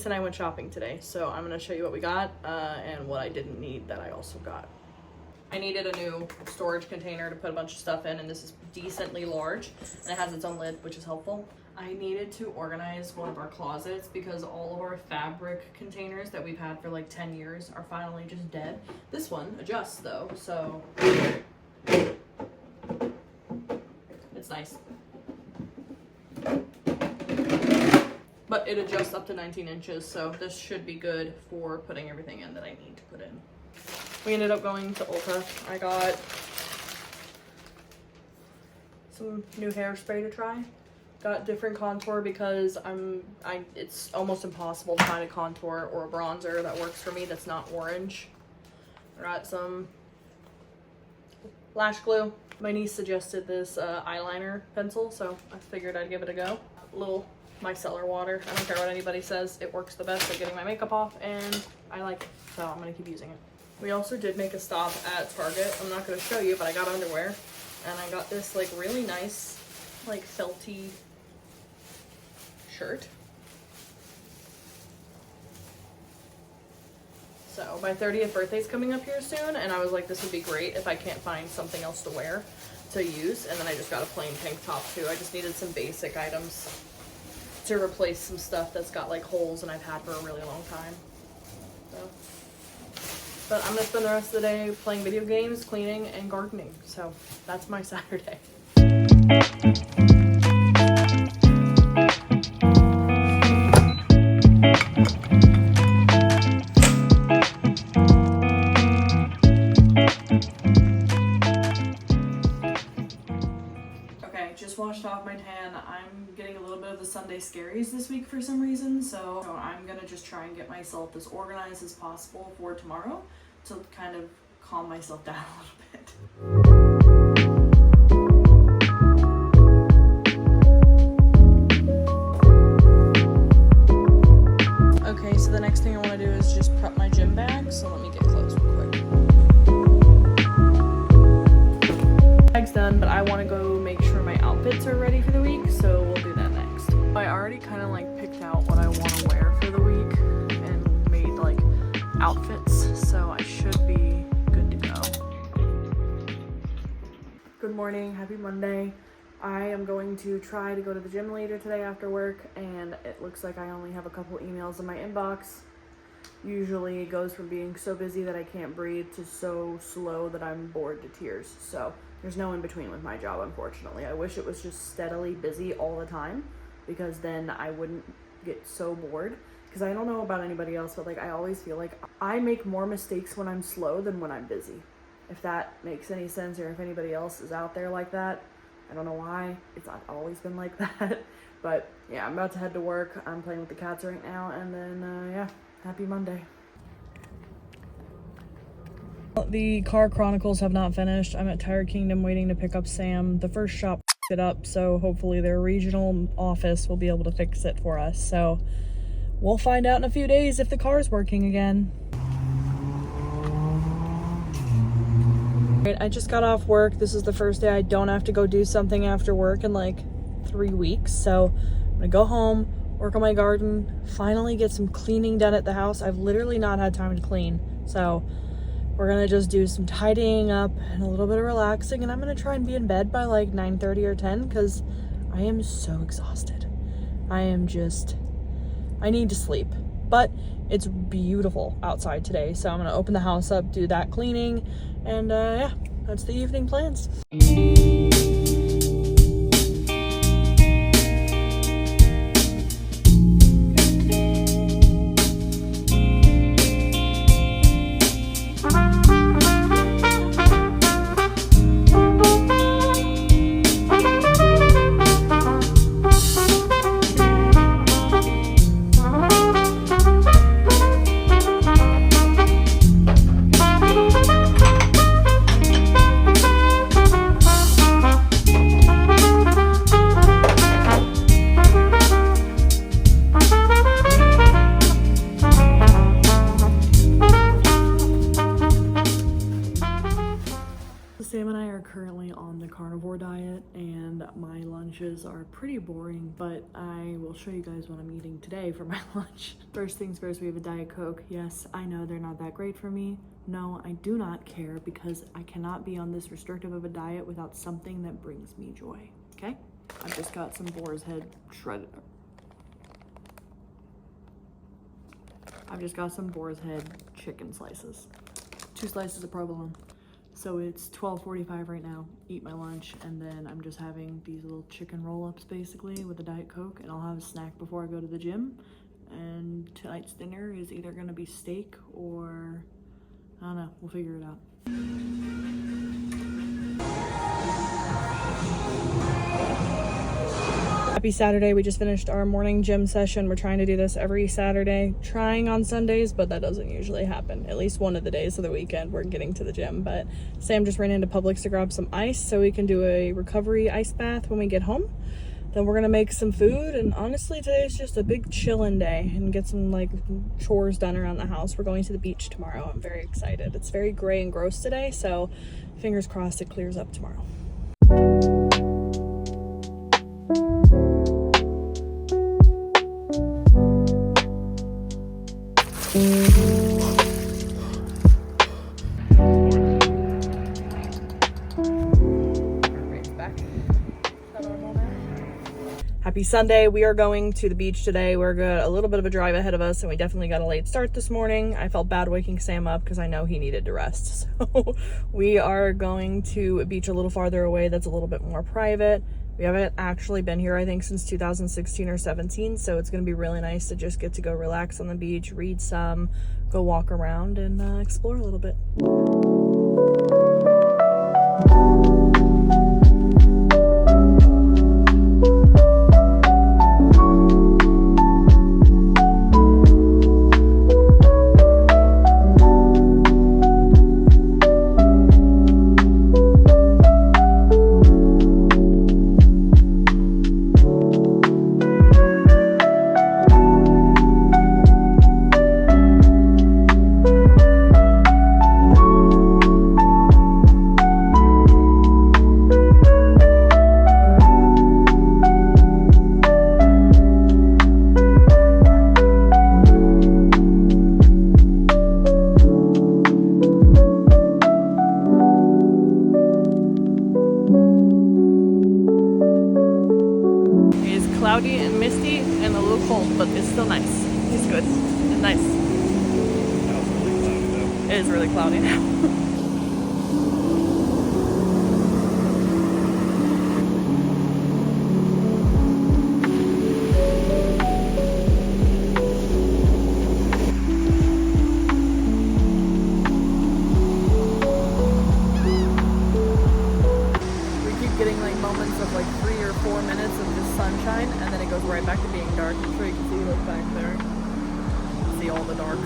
Grace and I went shopping today, so I'm gonna show you what we got and what I didn't need that I also got. I needed a new storage container to put a bunch of stuff in, and this is decently large, and it has its own lid, which is helpful. I needed to organize one of our closets because all of our fabric containers that we've had for like 10 years are finally just dead. This one adjusts though, so it's nice. But it adjusts up to 19 inches, so this should be good for putting everything in that I need to put in. We ended up going to Ulta. I got some new hairspray to try. Got different contour because it's almost impossible to find a contour or a bronzer that works for me that's not orange. I got some lash glue. My niece suggested this eyeliner pencil, so I figured I'd give it a go. A little micellar water. I don't care what anybody says. It works the best at getting my makeup off, and I like it, so I'm gonna keep using it. We also did make a stop at Target. I'm not gonna show you, but I got underwear, and I got this like really nice, like felty shirt. So my 30th birthday's coming up here soon, and I was like, this would be great if I can't find something else to wear to use. And then I just got a plain tank top too. I just needed some basic items to replace some stuff that's got like holes and I've had for a really long time. So, but I'm gonna spend the rest of the day playing video games, cleaning, and gardening. So that's my Saturday. Okay, just washed off my tan. I'm getting a little bit of the Sunday scaries this week for some reason, so I'm gonna just try and get myself as organized as possible for tomorrow to kind of calm myself down a little bit. Okay, so the next thing I want to do is just prep my gym bag, so let me get close real quick. Bag's done, but I want to go make sure my outfits are ready for the week, so we'll do that next. I already kind of like picked out what I want to wear for the week and made like outfits, so I should be good to go. Good morning, happy Monday. I am going to try to go to the gym later today after work, and it looks like I only have a couple emails in my inbox. Usually it goes from being so busy that I can't breathe to so slow that I'm bored to tears. So there's no in between with my job, unfortunately. I wish it was just steadily busy all the time, because then I wouldn't get so bored. Because I don't know about anybody else, but like I always feel like I make more mistakes when I'm slow than when I'm busy. If that makes any sense, or if anybody else is out there like that. I don't know why. It's not always been like that. But yeah, I'm about to head to work. I'm playing with the cats right now, and then yeah, happy Monday. The car chronicles have not finished. I'm at Tire Kingdom waiting to pick up Sam. The first shop it up, so hopefully their regional office will be able to fix it for us. So we'll find out in a few days if the car's working again. I just got off work. This is the first day I don't have to go do something after work in like 3 weeks. So I'm gonna go home, work on my garden, finally get some cleaning done at the house. I've literally not had time to clean. So we're gonna just do some tidying up and a little bit of relaxing, and I'm gonna try and be in bed by like 9:30 or 10 because I am so exhausted. I need to sleep. But it's beautiful outside today, so I'm gonna open the house up, do that cleaning, and yeah, that's the evening plans. are currently on the carnivore diet and my lunches are pretty boring, but I will show you guys what I'm eating today for my lunch. First things first, we have a Diet Coke. Yes, I know they're not that great for me. No, I do not care because I cannot be on this restrictive of a diet without something that brings me joy, okay? I've just got some boar's head shredded. I've just got some boar's head chicken slices. 2 slices of provolone. So it's 12:45 right now, eat my lunch, and then I'm just having these little chicken roll-ups basically with a Diet Coke, and I'll have a snack before I go to the gym. And tonight's dinner is either gonna be steak or, I don't know, we'll figure it out. Happy Saturday. We just finished our morning gym session. We're trying to do this every Saturday, trying on Sundays, but that doesn't usually happen. At least one of the days of the weekend we're getting to the gym. But Sam just ran into Publix to grab some ice so we can do a recovery ice bath when we get home. Then we're gonna make some food, and honestly today's just a big chillin' day and get some like chores done around the house. We're going to the beach tomorrow. I'm very excited. It's very gray and gross today, so fingers crossed it clears up tomorrow. Happy Sunday. We are going to the beach today. We're got a little bit of a drive ahead of us, and we definitely got a late start this morning. I felt bad waking Sam up because I know he needed to rest. So we are going to a beach a little farther away that's a little bit more private. We haven't actually been here, I think, since 2016 or 17, so it's going to be really nice to just get to go relax on the beach, read some, go walk around, and explore a little bit. Cloudy and misty and a little cold, but it's still nice. It's good. It's nice. It is really cloudy now. Getting like moments of like 3 or 4 minutes of just sunshine, and then it goes right back to being dark. I'm sure you can see, look back there, see all the dark.